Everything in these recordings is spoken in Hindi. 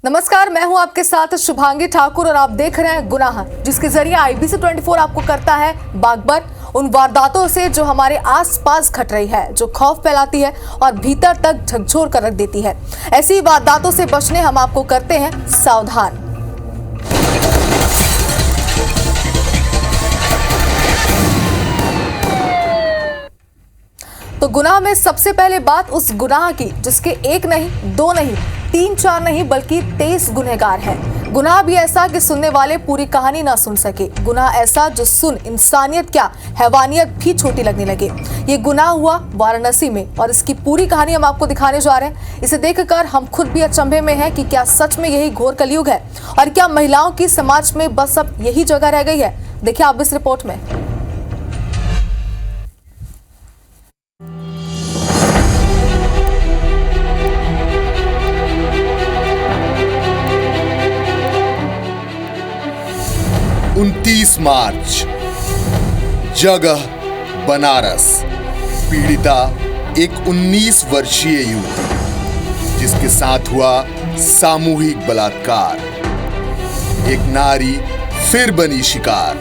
नमस्कार, मैं हूं आपके साथ शुभांगी ठाकुर और आप देख रहे हैं गुनाह, जिसके जरिए IBC 24 आपको करता है बागबान उन वारदातों से जो हमारे आसपास घट रही है, जो खौफ फैलाती है और भीतर तक झकझोर कर रख देती है। ऐसी वारदातों से बचने हम आपको करते हैं सावधान। तो गुनाह में सबसे पहले बात उस गुनाह की जिसके एक नहीं, दो नहीं, तीन चार नहीं बल्कि 23 गुनहगार हैं। गुनाह भी ऐसा कि सुनने वाले पूरी कहानी ना सुन सके। गुनाह ऐसा जो सुन इंसानियत क्या हैवानियत भी छोटी लगने लगे। ये गुनाह हुआ वाराणसी में और इसकी पूरी कहानी हम आपको दिखाने जा रहे हैं। इसे देखकर हम खुद भी अचंभे में हैं कि क्या सच में यही घोर कलयुग है और क्या महिलाओं की समाज में बस अब यही जगह रह गई है। देखिए आप इस रिपोर्ट में। मार्च, जगह बनारस। पीड़िता एक 19 वर्षीय युवती जिसके साथ हुआ सामूहिक बलात्कार। एक नारी फिर बनी शिकार।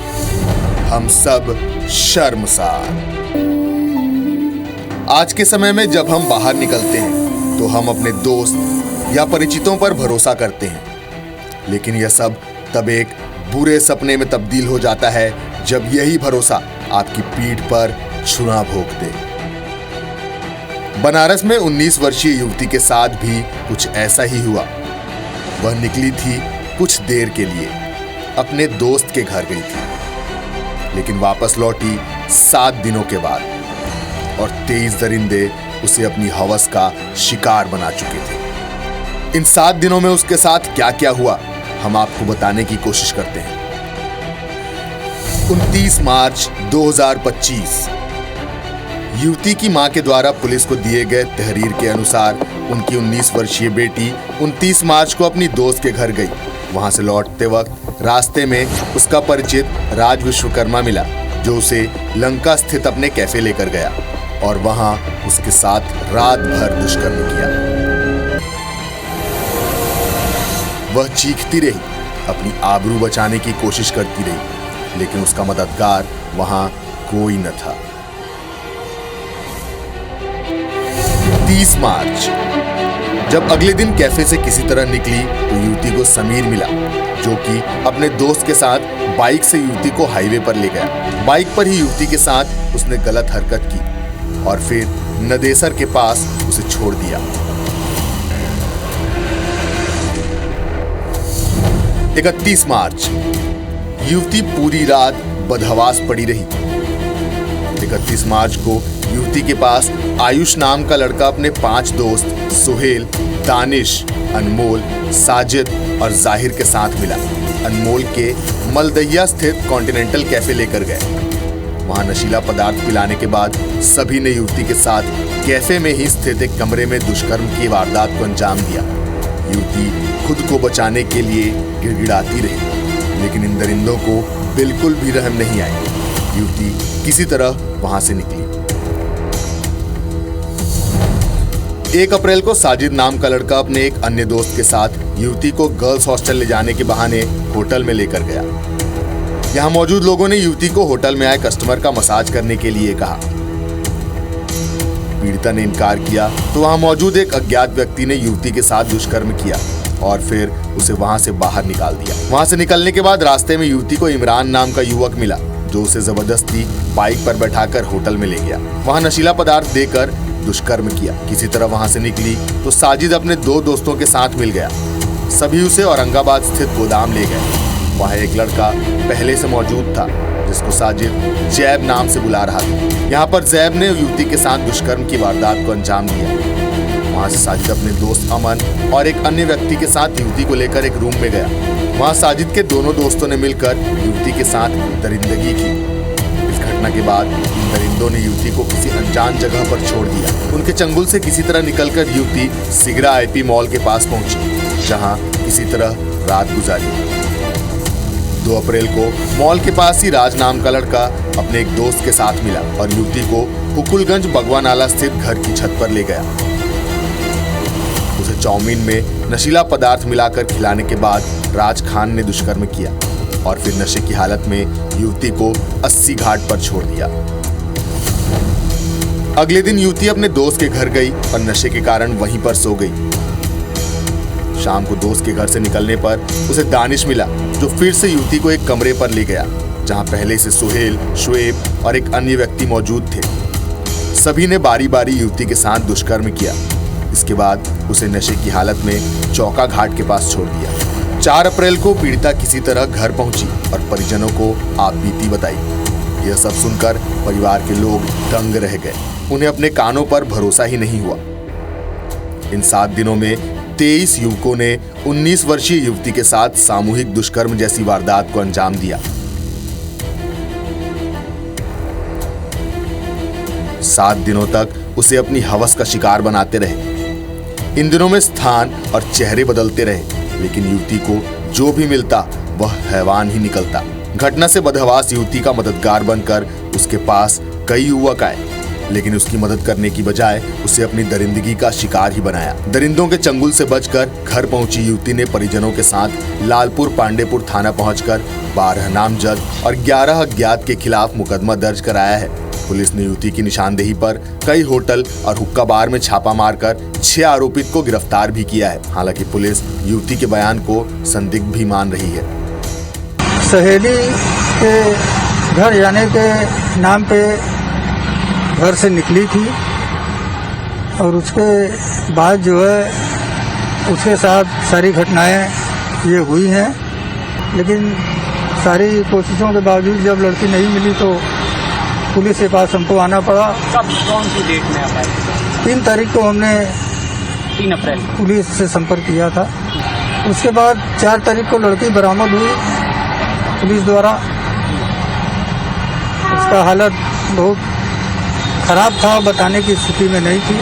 हम सब शर्मसार। आज के समय में जब हम बाहर निकलते हैं तो हम अपने दोस्त या परिचितों पर भरोसा करते हैं, लेकिन यह सब तब एक बुरे सपने में तब्दील हो जाता है जब यही भरोसा आपकी पीठ पर छुरा भोंक दे। बनारस में 19 वर्षीय युवती के साथ भी कुछ ऐसा ही हुआ। वह निकली थी कुछ देर के लिए, अपने दोस्त के घर गई थी, लेकिन वापस लौटी 7 दिनों के बाद और 23 दरिंदे उसे अपनी हवस का शिकार बना चुके थे। इन 7 दिनों में उसके साथ क्या क्या हुआ हम आपको बताने की कोशिश करते हैं। 29 मार्च 2025 युवती की मां के द्वारा पुलिस को दिए गए तहरीर के अनुसार उनकी 19 वर्षीय बेटी 29 मार्च को अपनी दोस्त के घर गई। वहां से लौटते वक्त रास्ते में उसका परिचित राज विश्वकर्मा मिला, जो उसे लंका स्थित अपने कैफे लेकर गया और वहां उसके साथ रात भर दुष्कर्म किया। वह चीखती रही, अपनी आबरू बचाने की कोशिश करती रही, लेकिन उसका मददगार वहां कोई न था। 30 मार्च जब अगले दिन कैफे से किसी तरह निकली तो युवती को समीर मिला, जो कि अपने दोस्त के साथ बाइक से युवती को हाईवे पर ले गया। बाइक पर ही युवती के साथ उसने गलत हरकत की और फिर नदेसर के पास उसे छोड़ दिया। 31 मार्च युवती पूरी रात बदहवास पड़ी रही। 31 मार्च को युवती के पास आयुष नाम का लड़का अपने 5 दोस्त सुहेल, दानिश, अनमोल, साजिद और जाहिर के साथ मिला। अनमोल के मलदहिया स्थित कॉन्टिनेंटल कैफे लेकर गए। वहां नशीला पदार्थ पिलाने के बाद सभी ने युवती के साथ कैफे में ही स्थित एक कमरे में दुष्कर्म की वारदात को अंजाम दिया। युवती खुद को बचाने के लिए गिड़गिड़ाती रही, लेकिन इन दरिंदों को बिल्कुल भी रहम नहीं आई। युवती किसी तरह वहां से निकली। 1 अप्रैल को साजिद नाम का लड़का अपने एक अन्य दोस्त के साथ युवती को गर्ल्स हॉस्टल ले जाने के बहाने होटल में लेकर गया। यहां मौजूद लोगों ने युवती को होटल में आए कस्टमर का मसाज करने के लिए कहा। पीड़िता ने इनकार किया तो वहां मौजूद एक अज्ञात व्यक्ति ने युवती के साथ दुष्कर्म किया और फिर उसे वहां से बाहर निकाल दिया। वहां से निकलने के बाद रास्ते में युवती को इमरान नाम का युवक मिला, जो उसे जबरदस्ती बाइक पर बैठाकर होटल में ले गया। वहां नशीला पदार्थ देकर दुष्कर्म किया। किसी तरह वहां से निकली तो साजिद अपने 2 दोस्तों के साथ मिल गया। सभी उसे औरंगाबाद स्थित गोदाम ले गए। वहां एक लड़का पहले से मौजूद था, जिसको साजिद जैब नाम से बुला रहा था। यहाँ पर जैब ने युवती के साथ दुष्कर्म की वारदात को अंजाम दिया। वहां से साजिद अपने दोस्त अमन और एक अन्य व्यक्ति के साथ युवती को लेकर एक रूम में गया। वहां साजिद के दोनों दोस्तों ने मिलकर युवती के साथ दरिंदगी की। इस घटना के बाद इन दरिंदों ने युवती को किसी अनजान जगह पर छोड़ दिया। उनके चंगुल से किसी तरह निकलकर युवती सिगरा IP मॉल के पास पहुंची, जहां किसी तरह रात गुजारी। 2 अप्रैल को मॉल के पास ही राज नाम का लड़का अपने एक दोस्त के साथ मिला और युवती को हुकुलगंज बगवा नाला स्थित घर की छत पर ले गया। उसे चाउमीन में नशीला पदार्थ मिलाकर खिलाने के बाद राज खान ने दुष्कर्म किया और फिर नशे की हालत में युवती को 80 घाट पर छोड़ दिया। अगले दिन युवती अपने दोस्त के घर गई और नशे के कारण वहीं पर सो गई। शाम को दोस्त के घर से निकलने पर उसे दानिश मिला, जो फिर से युवती को एक कमरे पर ले गया जहां पहले से सुहेल, शुएब और एक अन्य व्यक्ति मौजूद थे। सभी ने बारी बारी युवती के साथ दुष्कर्म किया। इसके बाद उसे नशे की हालत में चौका घाट के पास छोड़ दिया। 4 अप्रैल को पीड़िता किसी तरह घर पहुंची और परिजनों को आपबीती बताई। यह सब सुनकर परिवार के लोग दंग रह गए। उन्हें अपने कानों पर भरोसा ही नहीं हुआ। इन 7 दिनों में 23 युवकों ने 19 वर्षीय युवती के साथ सामूहिक दुष्कर्म जैसी वारदात को अंजाम दिया। 7 दिनों तक उसे अपनी हवस का शिकार बनाते रहे। इन दिनों में स्थान और चेहरे बदलते रहे, लेकिन युवती को जो भी मिलता वह हैवान ही निकलता। घटना से बदहवास युवती का मददगार बनकर उसके पास कई युवक आए, लेकिन उसकी मदद करने की बजाय उसे अपनी दरिंदगी का शिकार ही बनाया। दरिंदों के चंगुल से बचकर घर पहुंची युवती ने परिजनों के साथ लालपुर पांडेपुर थाना पहुंचकर 12 नामजद और 11 अज्ञात के खिलाफ मुकदमा दर्ज कराया है। पुलिस ने युवती की निशानदेही पर कई होटल और हुक्का बार में छापा मारकर 6 आरोपित को गिरफ्तार भी किया है। हालांकि पुलिस युवती के बयान को संदिग्ध भी मान रही है। सहेली के घर जाने के नाम पे घर से निकली थी और उसके बाद जो है उसके साथ सारी घटनाएं ये हुई हैं, लेकिन सारी कोशिशों के बावजूद जब लड़की नहीं मिली तो पुलिस के पास हमको आना पड़ा। कब, कौन सी डेट में आप आए? 3 तारीख को हमने 3 अप्रैल पुलिस से संपर्क किया था। उसके बाद 4 तारीख को लड़की बरामद हुई पुलिस द्वारा। उसका हालत बहुत खराब था, बताने की स्थिति में नहीं थी।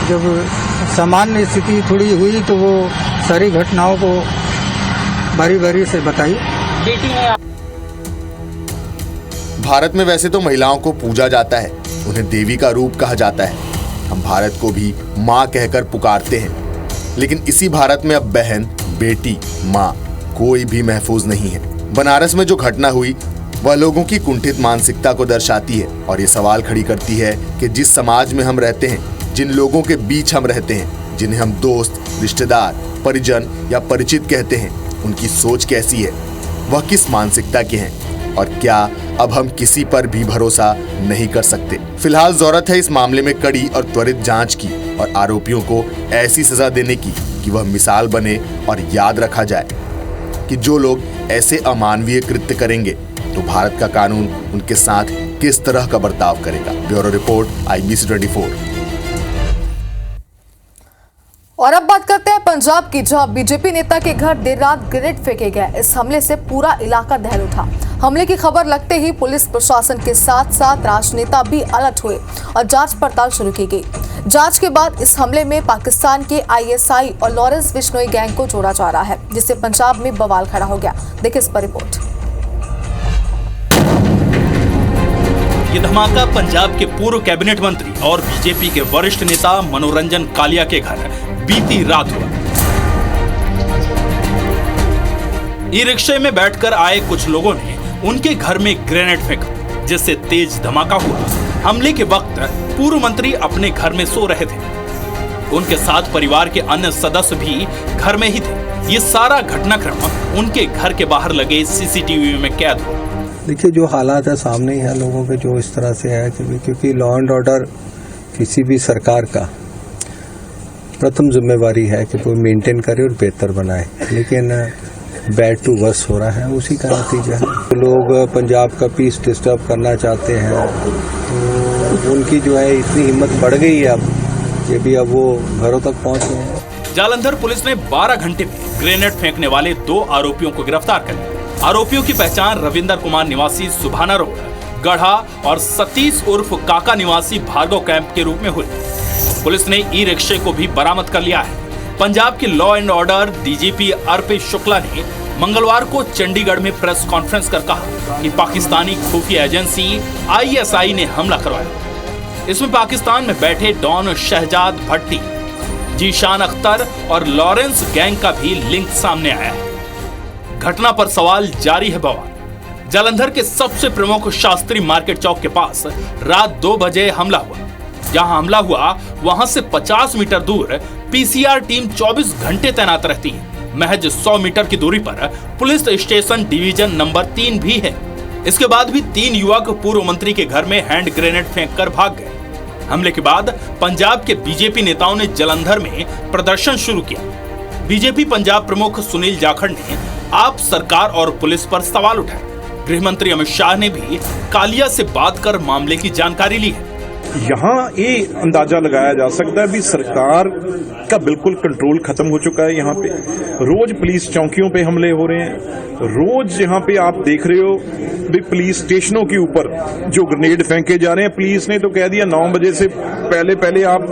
जब सामान्य स्थिति थोड़ी हुई तो वो सारी घटनाओं को बारी बारी से बताई। बेटी ने भारत में वैसे तो महिलाओं को पूजा जाता है, उन्हें देवी का रूप कहा जाता है। हम भारत को भी माँ कहकर पुकारते हैं, लेकिन इसी भारत में अब बहन, बेटी, माँ कोई भी महफूज नहीं है। बनारस में जो घटना हुई वह लोगों की कुंठित मानसिकता को दर्शाती है और ये सवाल खड़ी करती है कि जिस समाज में हम रहते हैं, जिन लोगों के बीच हम रहते हैं, जिन्हें हम दोस्त, रिश्तेदार, परिजन या परिचित कहते हैं, उनकी सोच कैसी है, वह किस मानसिकता के हैं और क्या अब हम किसी पर भी भरोसा नहीं कर सकते। फिलहाल जरूरत है इस मामले में कड़ी और त्वरित जांच की और आरोपियों को ऐसी सजा देने की कि वह मिसाल बने और याद रखा जाए कि जो लोग ऐसे अमानवीय कृत्य करेंगे तो भारत का कानून उनके साथ किस तरह का बर्ताव करेगा। Bureau report, IBC 24। और अब बात करते हैं पंजाब की, जहां बीजेपी नेता के घर देर रात ग्रेनेड फेंके गए। इस हमले से पूरा इलाका दहल उठा। हमले की खबर लगते ही पुलिस प्रशासन के साथ साथ राजनेता भी अलर्ट हुए और जांच पड़ताल शुरू की गई। जांच के बाद इस हमले में पाकिस्तान के ISI और लॉरेंस बिश्नोई गैंग को जोड़ा जा रहा है, जिससे पंजाब में बवाल खड़ा हो गया। देखिए इस पर रिपोर्ट। ये धमाका पंजाब के पूर्व कैबिनेट मंत्री और बीजेपी के वरिष्ठ नेता मनोरंजन कालिया के घर बीती रात हुआ। ई रिक्शे में बैठकर आए कुछ लोगों ने उनके घर में ग्रेनेड फेंका, जिससे तेज धमाका हुआ। हमले के वक्त पूर्व मंत्री अपने घर में सो रहे थे। उनके साथ परिवार के अन्य सदस्य भी घर में ही थे। ये सारा घटनाक्रम उनके घर के बाहर लगे CCTV में कैद हुआ। देखिए, जो हालात है सामने ही है लोगों के, जो इस तरह से है क्योंकि लॉ एंड ऑर्डर किसी भी सरकार का प्रथम जिम्मेवारी है कि वो मेंटेन करे और बेहतर बनाए, लेकिन बैड टू वर्स हो रहा है, उसी का नतीजा है। तो लोग पंजाब का पीस डिस्टर्ब करना चाहते हैं, तो उनकी जो है इतनी हिम्मत बढ़ गई है अब, ये भी अब वो घरों तक पहुंच गए हैं। जालंधर पुलिस ने 12 घंटे में ग्रेनेड फेंकने वाले 2 आरोपियों को गिरफ्तार कर लिया। आरोपियों की पहचान रविंदर कुमार निवासी सुभाना रोड, गढ़ा और सतीश उर्फ काका निवासी भार्गव कैंप के रूप में हुई। पुलिस ने ई रिक्शे को भी बरामद कर लिया है। पंजाब के लॉ एंड ऑर्डर DGP अर्पित शुक्ला ने मंगलवार को चंडीगढ़ में प्रेस कॉन्फ्रेंस कर कहा कि पाकिस्तानी खुफिया एजेंसी ISI ने हमला करवाया। इसमें पाकिस्तान में बैठे डॉन शहजाद भट्टी, जीशान अख्तर और लॉरेंस गैंग का भी लिंक सामने आया है। घटना पर सवाल जारी है बवाल। जालंधर के सबसे प्रमुख शास्त्री मार्केट चौक के पास रात 2 बजे हमला हुआ। जहां हमला हुआ वहां से 50 मीटर दूर पीसीआर टीम 24 घंटे तैनात रहती है। महज 100 मीटर की दूरी पर पुलिस स्टेशन डिवीजन नंबर 3 भी है। इसके बाद भी 3 युवक पूर्व मंत्री के घर में हैंड ग्रेनेड फेंककर भाग गए। हमले के बाद पंजाब के बीजेपी नेताओं ने जालंधर में प्रदर्शन शुरू किया। बीजेपी पंजाब प्रमुख सुनील जाखड़ ने आप सरकार और पुलिस पर सवाल उठाए। गृह मंत्री अमित शाह ने भी कालिया से बात कर मामले की जानकारी ली है। यहाँ ये अंदाजा लगाया जा सकता है भी सरकार का बिल्कुल कंट्रोल खत्म हो चुका है। यहाँ पे रोज पुलिस चौकियों पे हमले हो रहे हैं। रोज यहाँ पे आप देख रहे हो भी पुलिस स्टेशनों के ऊपर जो ग्रेनेड फेंके जा रहे हैं। पुलिस ने तो कह दिया 9 बजे से पहले आप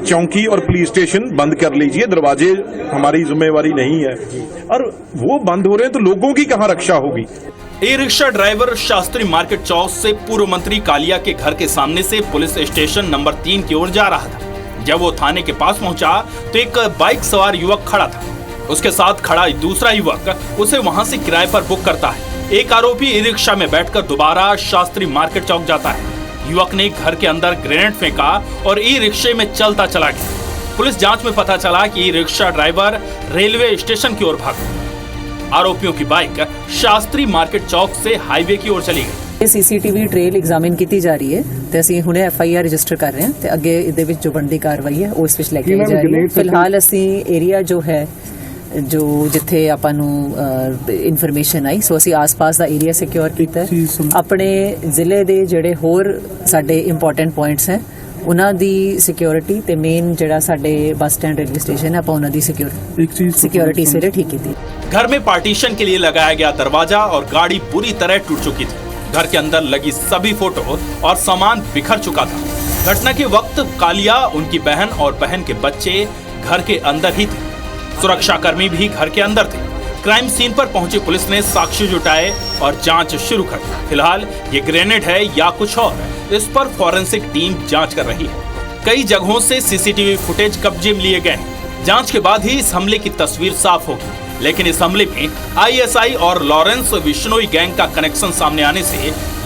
चौकी और पुलिस स्टेशन बंद कर लीजिए, दरवाजे हमारी जिम्मेवारी नहीं है। और वो बंद हो रहे हैं तो लोगों की कहाँ रक्षा होगी। E rickshaw driver Shastri market चौक से पूर्व मंत्री कालिया के घर के सामने से पुलिस स्टेशन नंबर 3 की ओर जा रहा था। जब वो थाने के पास पहुंचा तो एक बाइक सवार युवक खड़ा था। उसके साथ खड़ा दूसरा युवक उसे वहां से किराए पर बुक करता है। एक आरोपी ई रिक्शा में बैठकर दोबारा शास्त्री मार्केट चौक जाता है। युवक ने घर के अंदर ग्रेनेड फेंका और ई रिक्शे में चलता चला गया। पुलिस जांच में पता चला कि ई रिक्शा ड्राइवर रेलवे स्टेशन की ओर भागा। आरोपियों की बाइक शास्त्री मार्केट चौक से हाईवे की ओर चली गई। सीसीटीवी ट्रेल एग्जामिन की जा रही है ਤੇ ਅਸੀਂ ਹੁਣੇ ਐਫਆਈਆਰ ਰਜਿਸਟਰ ਕਰ ਰਹੇ ਹਾਂ ਤੇ ਅੱਗੇ ਇਹਦੇ ਵਿੱਚ ਜੋ ਬਣਦੀ ਕਾਰਵਾਈ ਹੈ ਉਹ ਇਸ ਵਿੱਚ ਲੈ ਕੇ ਜਾ ਰਹੀ ਹੈ। ਫਿਲਹਾਲ ਅਸੀਂ ਏਰੀਆ ਜੋ ਹੈ ਜੋ ਜਿੱਥੇ ਆਪਾਂ ਨੂੰ ਇਨਫੋਰਮੇਸ਼ਨ ਆਈ ਸੋ ਅਸੀਂ ਆਸ-ਪਾਸ ਦਾ ਏਰੀਆ ਸਿਕਿਉਰ ਕੀਤਾ ਹੈ। ਆਪਣੇ ਜ਼ਿਲ੍ਹੇ ਦੇ ਜਿਹੜੇ ਹੋਰ ਸਾਡੇ ਇੰਪੋਰਟੈਂਟ ਪੁਆਇੰਟਸ ਹੈ ਉਹਨਾਂ ਦੀ ਸਿਕਿਉਰਿਟੀ ਤੇ ਮੇਨ ਜਿਹੜਾ ਸਾਡੇ ਬੱਸ ਸਟੈਂਡ रेलवे स्टेशन है ਆਪਾਂ ਉਹਨਾਂ ਦੀ सिक्योरिटी से ठीक की थी। घर में पार्टीशन के लिए लगाया गया दरवाजा और गाड़ी पूरी तरह टूट चुकी थी। घर के अंदर लगी सभी फोटो और सामान बिखर चुका था। घटना के वक्त कालिया, उनकी बहन और बहन के बच्चे घर के अंदर ही थे। सुरक्षा कर्मी भी घर के अंदर थे। क्राइम सीन पर पहुंची पुलिस ने साक्ष्य जुटाए और जांच शुरू कर दी। फिलहाल ये ग्रेनेड है या कुछ और, इस पर फॉरेंसिक टीम जांच कर रही है। कई जगहों से सीसीटीवी फुटेज कब्जे में लिए गए हैं। जांच के बाद ही इस हमले की तस्वीर साफ होगी। लेकिन इस हमले में आईएसआई और लॉरेंस बिश्नोई गैंग का कनेक्शन सामने आने से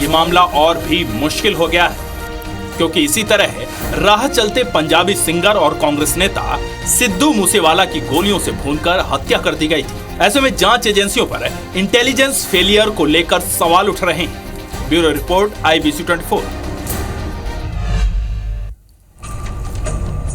ये मामला और भी मुश्किल हो गया है, क्योंकि इसी तरह राह चलते पंजाबी सिंगर और कांग्रेस नेता सिद्धू मूसेवाला की गोलियों से भूनकर हत्या कर दी गई थी। ऐसे में जांच एजेंसियों पर इंटेलिजेंस फेलियर को लेकर सवाल उठ रहे हैं। Bureau report IBC 24।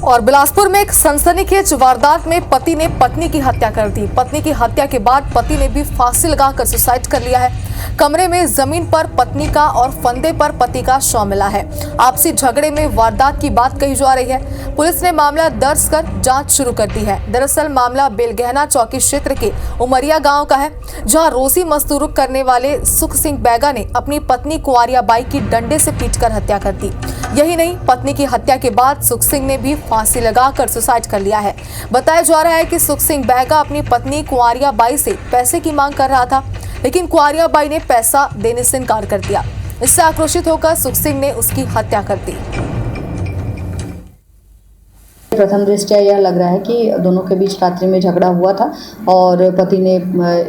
और बिलासपुर में एक सनसनीखेज वारदात में पति ने पत्नी की हत्या कर दी। पत्नी की हत्या के बाद पति ने भी फांसी लगाकर सुसाइड कर लिया है। कमरे में जमीन पर पत्नी का और फंदे पर पति का शव मिला है। आपसी झगड़े में वारदात की बात कही जा रही है। पुलिस ने मामला दर्ज कर जांच शुरू कर दी है। दरअसल मामला बेलगहना चौकी क्षेत्र के उमरिया गांव का है, जहां रोजी मजदूरी करने वाले सुख सिंह बैगा ने अपनी पत्नी कुंवारिया बाई की डंडे से पीटकर हत्या कर दी। यही नहीं, पत्नी की हत्या के बाद सुख सिंह ने भी फांसी लगाकर सुसाइड कर लिया है। बताया जा रहा है कि सुख सिंह बैगा अपनी पत्नी कुंवारिया बाई से पैसे की मांग कर रहा था, लेकिन कुंवारिया बाई ने पैसा देने से इनकार कर दिया। इससे आक्रोशित होकर सुख सिंह ने उसकी हत्या कर दी। प्रथम दृष्टया यह लग रहा है कि दोनों के बीच रात्रि में झगड़ा हुआ था और पति ने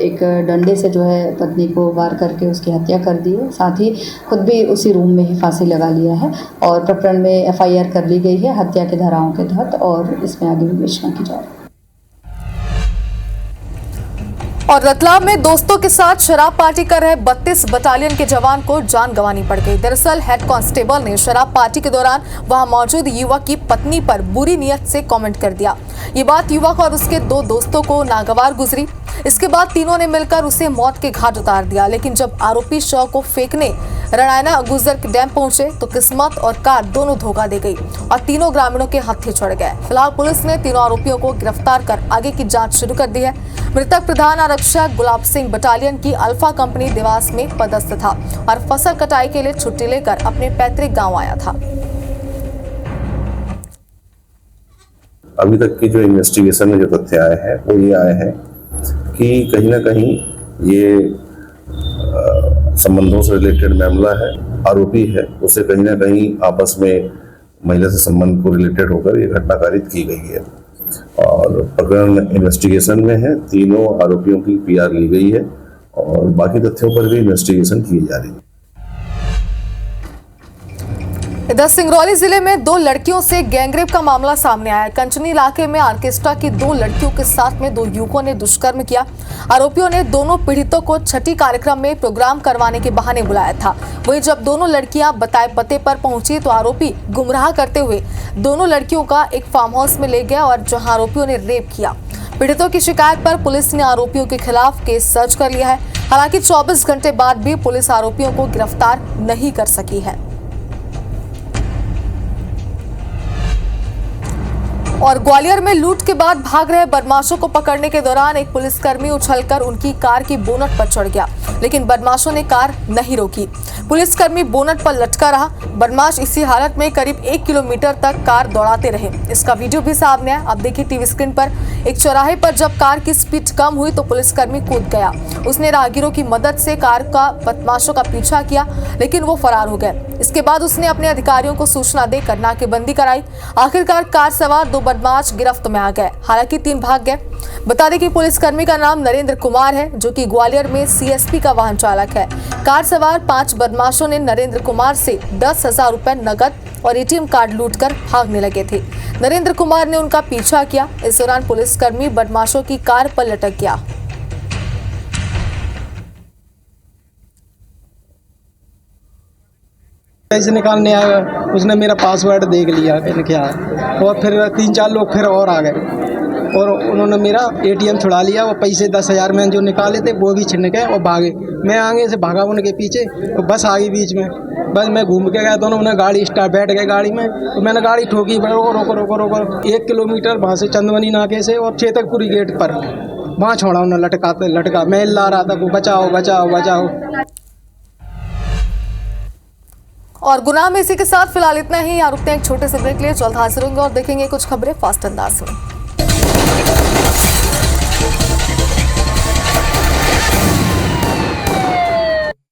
एक डंडे से जो है पत्नी को वार करके उसकी हत्या कर दी है। साथ ही खुद भी उसी रूम में ही फांसी लगा लिया है और प्रकरण में FIR कर ली गई है हत्या के धाराओं के तहत और इसमें आगे विवेचना की जा रही है। और रतलाम में दोस्तों के साथ शराब पार्टी कर रहे 32 बटालियन के जवान को जान गंवानी पड़ गई। दरअसल हेड कांस्टेबल ने शराब पार्टी के दौरान वहां मौजूद युवक की पत्नी पर बुरी नीयत से कमेंट कर दिया। ये बात युवक और उसके 2 दोस्तों को नागवार गुजरी। इसके बाद तीनों ने मिलकर उसे मौत के घाट उतार दिया। लेकिन जब आरोपी शव को फेंकने रणायना गुजर डैम पहुंचे तो किस्मत और कार दोनों धोखा दे गई और तीनों ग्रामीणों के हत्थे चढ़ गए। फिलहाल पुलिस ने तीनों आरोपियों को गिरफ्तार कर आगे की जांच शुरू कर दी है। मृतक प्रधान आरक्षक गुलाब सिंह बटालियन की अल्फा कंपनी देवास में पदस्थ था और फसल कटाई के लिए छुट्टी लेकर अपने पैतृक गांव आया था। अभी तक की जो इन्वेस्टिगेशन में जो तथ्य आए हैं वो ये आए हैं कि कहीं ना कहीं ये संबंधों से रिलेटेड मामला है आरोपी है उसे कहीं ना कहीं आपस में महिला से संबंध को रिलेटेड होकर ये घटना कारित की गई है और प्रकरण इन्वेस्टिगेशन में है। तीनों आरोपियों की PR ली गई है और बाकी तथ्यों पर भी इन्वेस्टिगेशन की जा रही है। इधर सिंगरौली जिले में 2 लड़कियों से गैंगरेप का मामला सामने आया। कंचनी इलाके में ऑर्केस्ट्रा की 2 लड़कियों के साथ में 2 युवकों ने दुष्कर्म किया। आरोपियों ने दोनों पीड़ितों को छठी कार्यक्रम में प्रोग्राम करवाने के बहाने बुलाया था। वहीं जब दोनों लड़कियां बताए पते पर पहुंची तो आरोपी गुमराह करते हुए दोनों लड़कियों का एक फार्म हाउस में ले गया और जहां आरोपियों ने रेप किया। पीड़ितों की शिकायत पर पुलिस ने आरोपियों के खिलाफ केस दर्ज कर लिया है। हालांकि 24 घंटे बाद भी पुलिस आरोपियों को गिरफ्तार नहीं कर सकी है। और ग्वालियर में लूट के बाद भाग रहे बदमाशों को पकड़ने के दौरान एक पुलिसकर्मी उछलकर उनकी कार की बोनट पर चढ़ गया, लेकिन बदमाशों ने कार नहीं रोकी। पुलिसकर्मी बोनट पर लटका रहा। बदमाश इसी हालत में करीब 1 किलोमीटर तक कार दौड़ाते रहे। इसका वीडियो भी सामने है, आप देखिए टीवी स्क्रीन पर। एक चौराहे पर जब कार की स्पीड कम हुई तो पुलिसकर्मी कूद गया। उसने राहगीरों की मदद से कार का बदमाशों का पीछा किया, लेकिन वो फरार हो गए। इसके बाद उसने अपने अधिकारियों को सूचना देकर नाकेबंदी कराई। आखिरकार कार सवार 2 बदमाश गिरफ्त में आ गए, हालांकि 3 भाग गए। बता दें कि पुलिसकर्मी का नाम नरेंद्र कुमार है, जो कि ग्वालियर में CSP का वाहन चालक है। कार सवार 5 बदमाशों ने नरेंद्र कुमार से 10,000 रुपए नकद और ATM कार्ड लूटकर भागने लगे थे। नरेंद्र कुमार ने उनका पीछा किया। इस दौरान पुलिसकर्मी बदमाशों की कार पर लटक गया। पैसे निकालने आया, उसने मेरा पासवर्ड देख लिया क्या, और फिर 3-4 लोग फिर और आ गए और उन्होंने मेरा ATM छुड़ा लिया। वो पैसे 10,000 में जो निकाले थे वो भी छिन गए और भागे। मैं आगे से भागा उनके पीछे, तो बस आ गई बीच में। बस मैं घूम के गया, दोनों ने गाड़ी स्टार्ट बैठ गए गाड़ी में, तो मैंने गाड़ी ठोकी, रोको रोको रोको रोको। 1 किलोमीटर वहाँ से चंदवनी नाके से और चेतकपुरी गेट पर वहाँ छोड़ा उन्होंने लटका। मैं ला रहा था, बचाओ बचाओ बचाओ। और गुनाह में इसी के साथ फिलहाल इतना ही। यहाँ रुकते हैं एक छोटे से ब्रेक लिए, जल्द हाजिर होंगे और देखेंगे कुछ खबरें फास्ट अंदाज में।